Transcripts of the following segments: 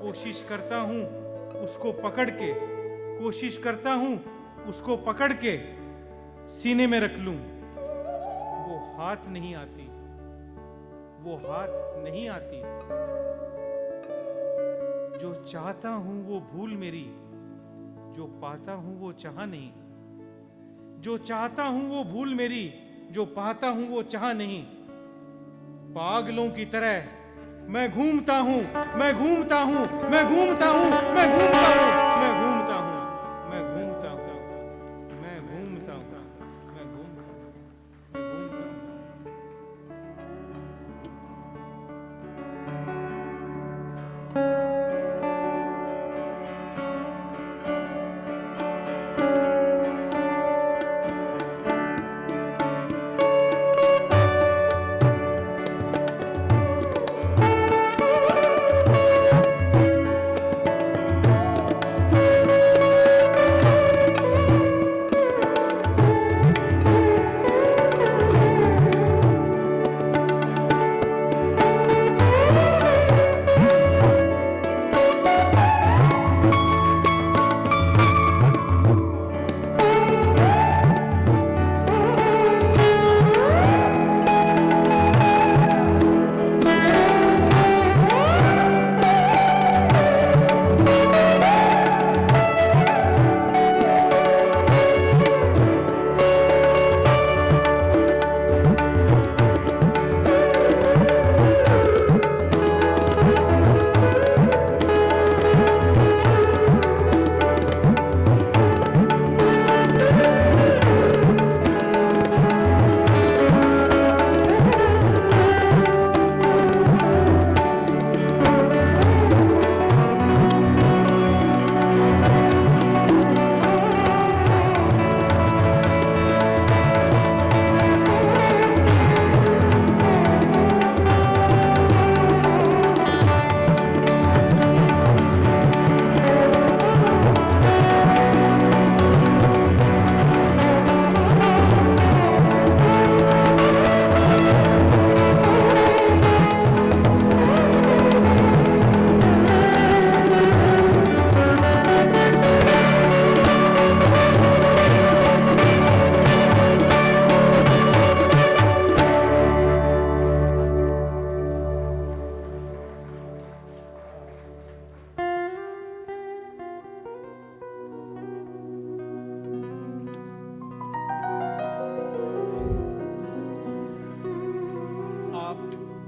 कोशिश करता हूँ उसको पकड़ के, कोशिश करता हूँ उसको पकड़ के सीने में रख लूं। वो हाथ नहीं आती, वो हाथ नहीं आती। जो चाहता हूं वो भूल मेरी, जो पाता हूं वो चाह नहीं। जो चाहता हूं वो भूल मेरी, जो पाता हूं वो चाह नहीं। पागलों की तरह मैं घूमता हूं, मैं घूमता हूं, मैं घूमता हूं, मैं घूमता हूं, मैं घूमता हूं, मैं घूमता हूं, मैं घूमता हूं, मैं घूमता हूं, मैं घूमता हूं।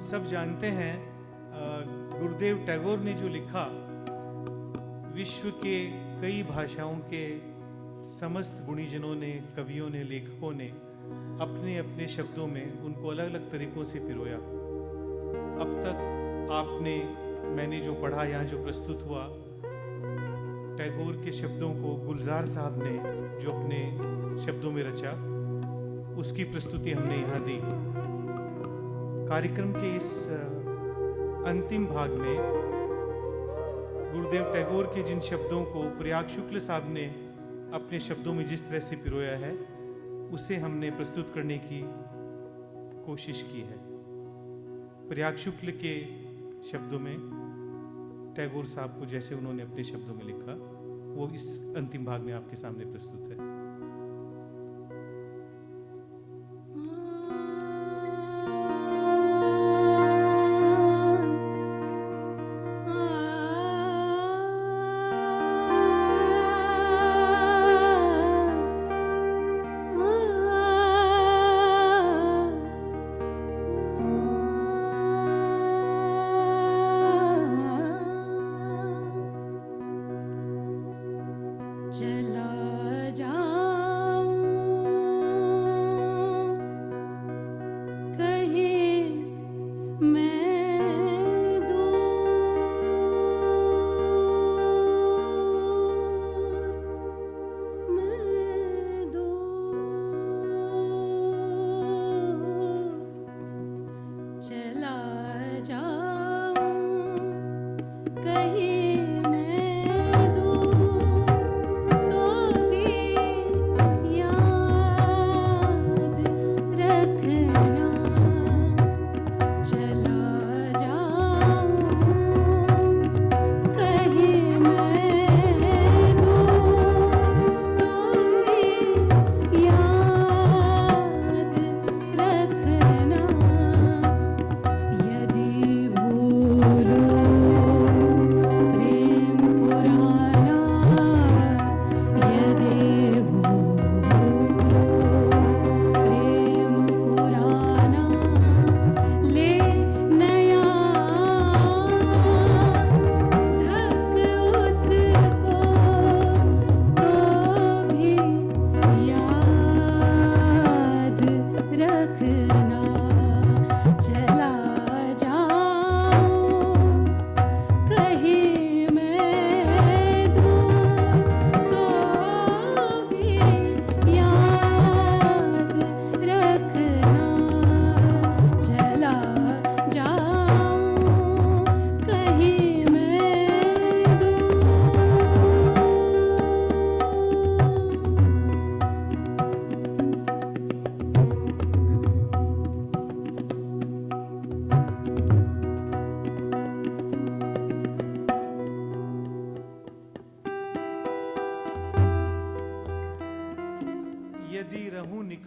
सब जानते हैं गुरुदेव टैगोर ने जो लिखा, विश्व के कई भाषाओं के समस्त गुणीजनों ने, कवियों ने, लेखकों ने अपने अपने शब्दों में उनको अलग अलग तरीकों से पिरोया। अब तक आपने, मैंने जो पढ़ा, यहाँ जो प्रस्तुत हुआ, टैगोर के शब्दों को गुलजार साहब ने जो अपने शब्दों में रचा, उसकी प्रस्तुति हमने यहाँ दी। कार्यक्रम के इस अंतिम भाग में गुरुदेव टैगोर के जिन शब्दों को प्रयाग शुक्ल साहब ने अपने शब्दों में जिस तरह से पिरोया है, उसे हमने प्रस्तुत करने की कोशिश की है। प्रयाग शुक्ल के शब्दों में टैगोर साहब को जैसे उन्होंने अपने शब्दों में लिखा, वो इस अंतिम भाग में आपके सामने प्रस्तुत है।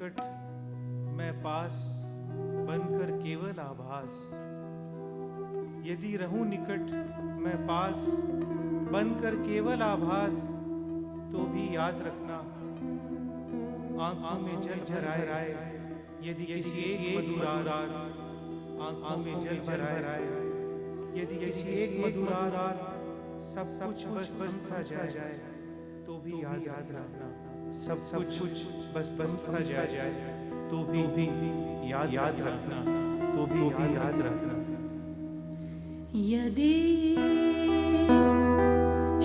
निकट मैं पास बनकर केवल आभास। यदि रहूं निकट मैं पास बनकर केवल आभास, तो भी याद रखना आंखों में जल भर आए। यदि किसी एक मधुरार आंखों में जल भर आए, यदि किसी एक मधुरार सब कुछ बस बस सा जाए, तो भी याद रखना सब कुछ बस बस सा जाए, तो भी याद रखना, तो भी याद रखना। यदि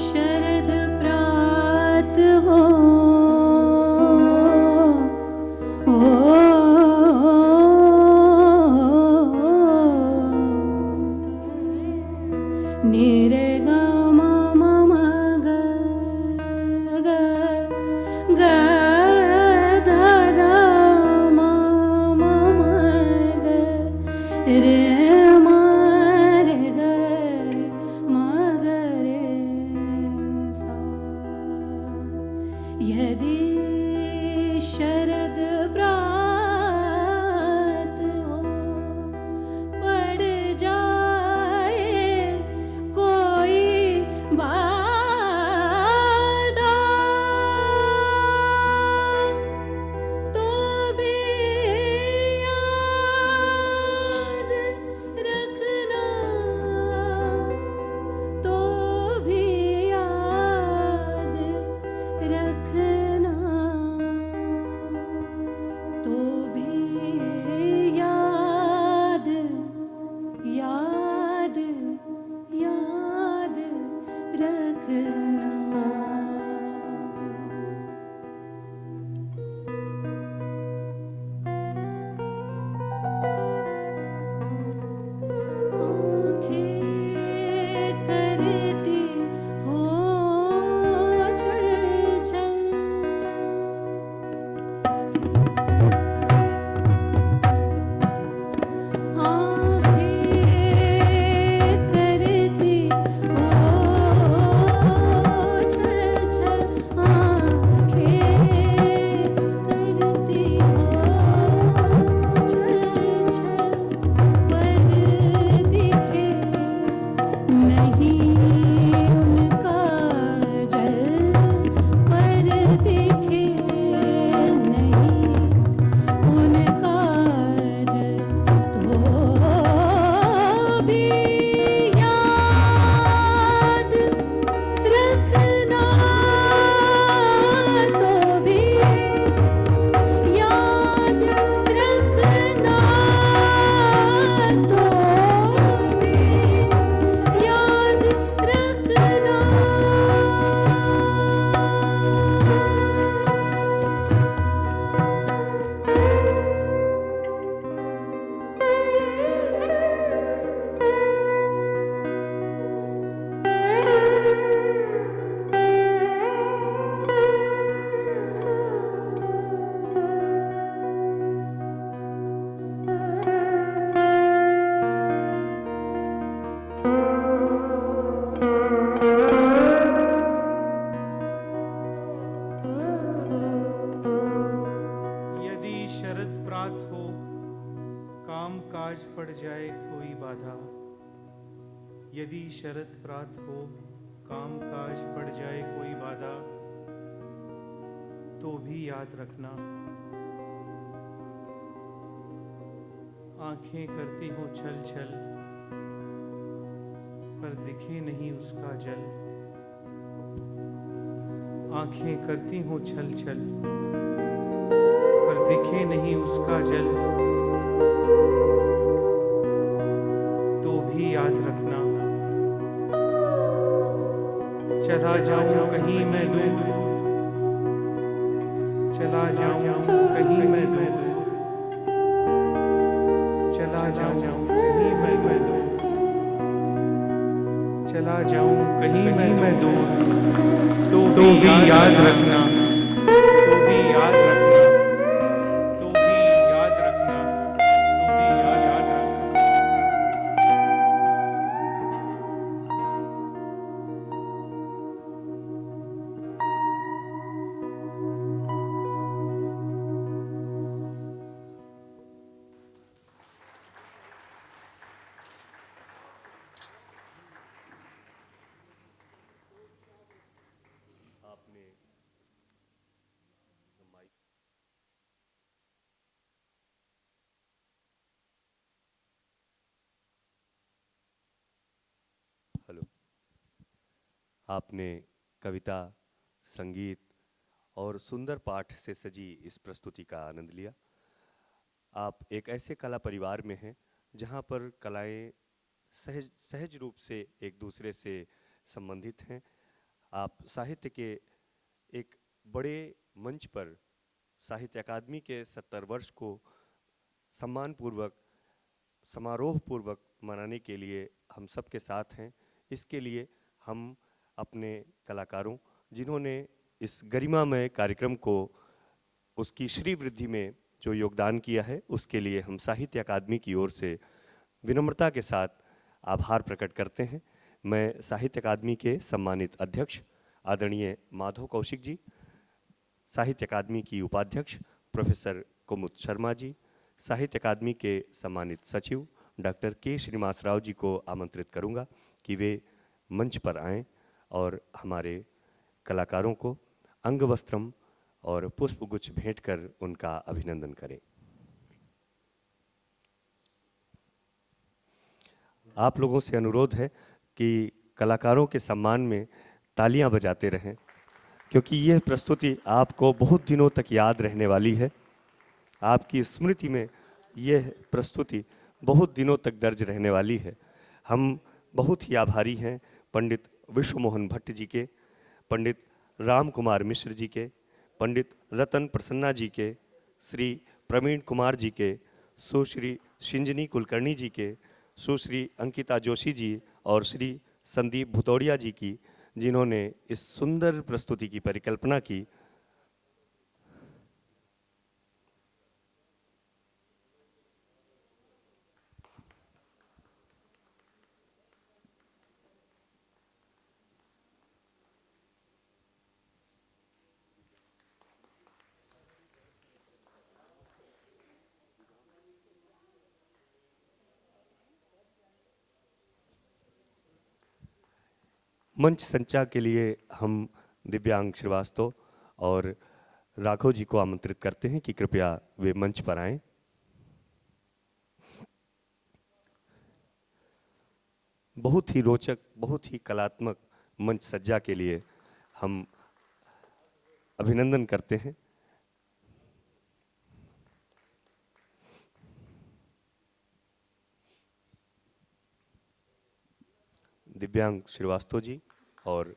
शरद प्रात हो, यदि शरद प्रात हो, पड़ जाए कोई बाधा, तो भी याद रखना, तो भी याद रखना, तो भी याद याद याद रखना। आँखें करती हो छल छल, आँखें करती हो छल छल, आँखें करती हो छल छल, पर दिखे नहीं उनका जल, पर दिखे नहीं उनका जल, तो भी याद रखना, तो भी याद रखना, तो भी याद रखना। यदि शरद प्रात हो, काम काज पड़ जाए कोई बाधा। यदि शरद प्रात हो, काम काज पड़ जाए कोई बाधा, तो भी याद रखना आंखें करती हो छल छल, पर दिखे नहीं उसका जल। आंखें करती हो छल छल, पर दिखे नहीं उसका जल, तो भी याद रखना चला जाऊं कहीं मैं दूर, चला जाऊं कहीं मैं दूर, चला जाऊं कहीं मैं दूर, चला जाऊं कहीं मैं दूर, तो भी याद रखना, तो भी याद रखना, तो भी याद रखना, तो भी याद रखना। आपने कविता, संगीत और सुंदर पाठ से सजी इस प्रस्तुति का आनंद लिया। आप एक ऐसे कला परिवार में हैं जहाँ पर कलाएं सहज सहज रूप से एक दूसरे से संबंधित हैं। आप साहित्य के एक बड़े मंच पर साहित्य अकादमी के 70 वर्ष को सम्मानपूर्वक, समारोहपूर्वक मनाने के लिए हम सब के साथ हैं। इसके लिए हम अपने कलाकारों, जिन्होंने इस गरिमामय कार्यक्रम को उसकी श्री वृद्धि में जो योगदान किया है, उसके लिए हम साहित्य अकादमी की ओर से विनम्रता के साथ आभार प्रकट करते हैं। मैं साहित्य अकादमी के सम्मानित अध्यक्ष आदरणीय माधव कौशिक जी, साहित्य अकादमी की उपाध्यक्ष प्रोफेसर कुमुद शर्मा जी, साहित्य अकादमी के सम्मानित सचिव डॉक्टर के श्रीनिवास राव जी को आमंत्रित करूंगा कि वे मंच पर आएं और हमारे कलाकारों को अंगवस्त्रम और पुष्पगुच्छ भेंट कर उनका अभिनंदन करें। आप लोगों से अनुरोध है कि कलाकारों के सम्मान में तालियां बजाते रहें, क्योंकि यह प्रस्तुति आपको बहुत दिनों तक याद रहने वाली है। आपकी स्मृति में यह प्रस्तुति बहुत दिनों तक दर्ज रहने वाली है। हम बहुत ही आभारी हैं पंडित विश्व मोहन भट्ट जी के, पंडित राम कुमार मिश्र जी के, पंडित रतन प्रसन्ना जी के, श्री प्रवीण कुमार जी के, सुश्री शिंजनी कुलकर्णी जी के, सुश्री अंकिता जोशी जी और श्री संदीप भुतौड़िया जी की, जिन्होंने इस सुंदर प्रस्तुति की परिकल्पना की। मंच संचार के लिए हम दिव्यांग श्रीवास्तव और राघव जी को आमंत्रित करते हैं कि कृपया वे मंच पर आएं। बहुत ही रोचक, बहुत ही कलात्मक मंच सज्जा के लिए हम अभिनंदन करते हैं। दिव्यांग श्रीवास्तव जी और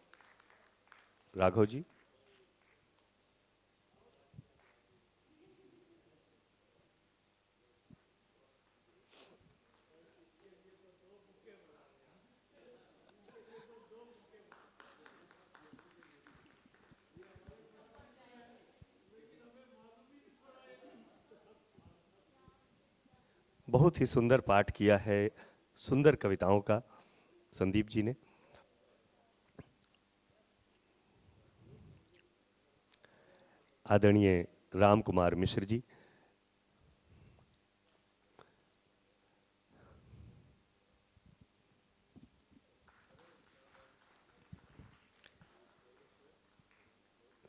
राघव जी। बहुत ही सुंदर पाठ किया है, सुंदर कविताओं का संदीप जी ने। आदरणीय राम कुमार मिश्र जी,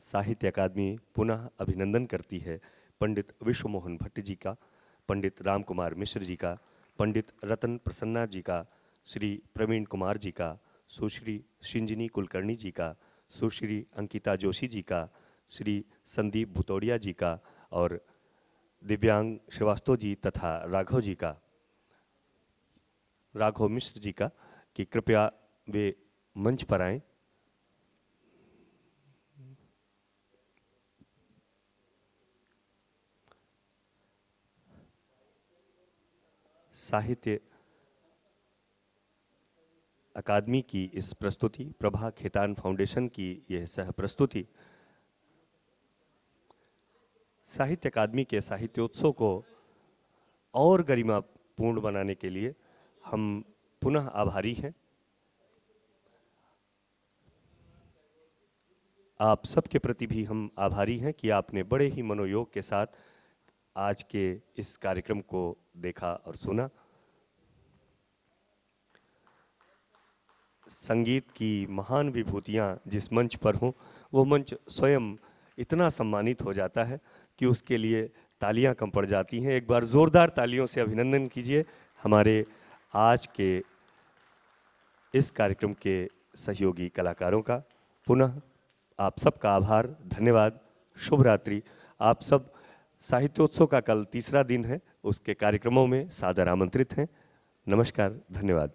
साहित्य अकादमी पुनः अभिनंदन करती है पंडित विश्व मोहन भट्ट जी का, पंडित राम कुमार मिश्र जी का, पंडित रतन प्रसन्ना जी का, श्री प्रवीण कुमार जी का, सुश्री शिंजनी कुलकर्णी जी का, सुश्री अंकिता जोशी जी का, श्री संदीप भुतौड़िया जी का और दिव्यांग श्रीवास्तव जी तथा राघव जी का, राघव मिश्र जी का, कि कृपया वे मंच पर आएं। साहित्य अकादमी की इस प्रस्तुति, प्रभा खेतान फाउंडेशन की यह सह प्रस्तुति साहित्य अकादमी के साहित्योत्सव को और गरिमापूर्ण बनाने के लिए हम पुनः आभारी हैं। आप सबके प्रति भी हम आभारी हैं कि आपने बड़े ही मनोयोग के साथ आज के इस कार्यक्रम को देखा और सुना। संगीत की महान विभूतियां जिस मंच पर हों, वो मंच स्वयं इतना सम्मानित हो जाता है कि उसके लिए तालियां कम पड़ जाती हैं। एक बार जोरदार तालियों से अभिनंदन कीजिए हमारे आज के इस कार्यक्रम के सहयोगी कलाकारों का। पुनः आप सबका आभार, धन्यवाद, शुभ रात्रि। आप सब साहित्योत्सव का कल तीसरा दिन है, उसके कार्यक्रमों में सादर आमंत्रित हैं। नमस्कार, धन्यवाद।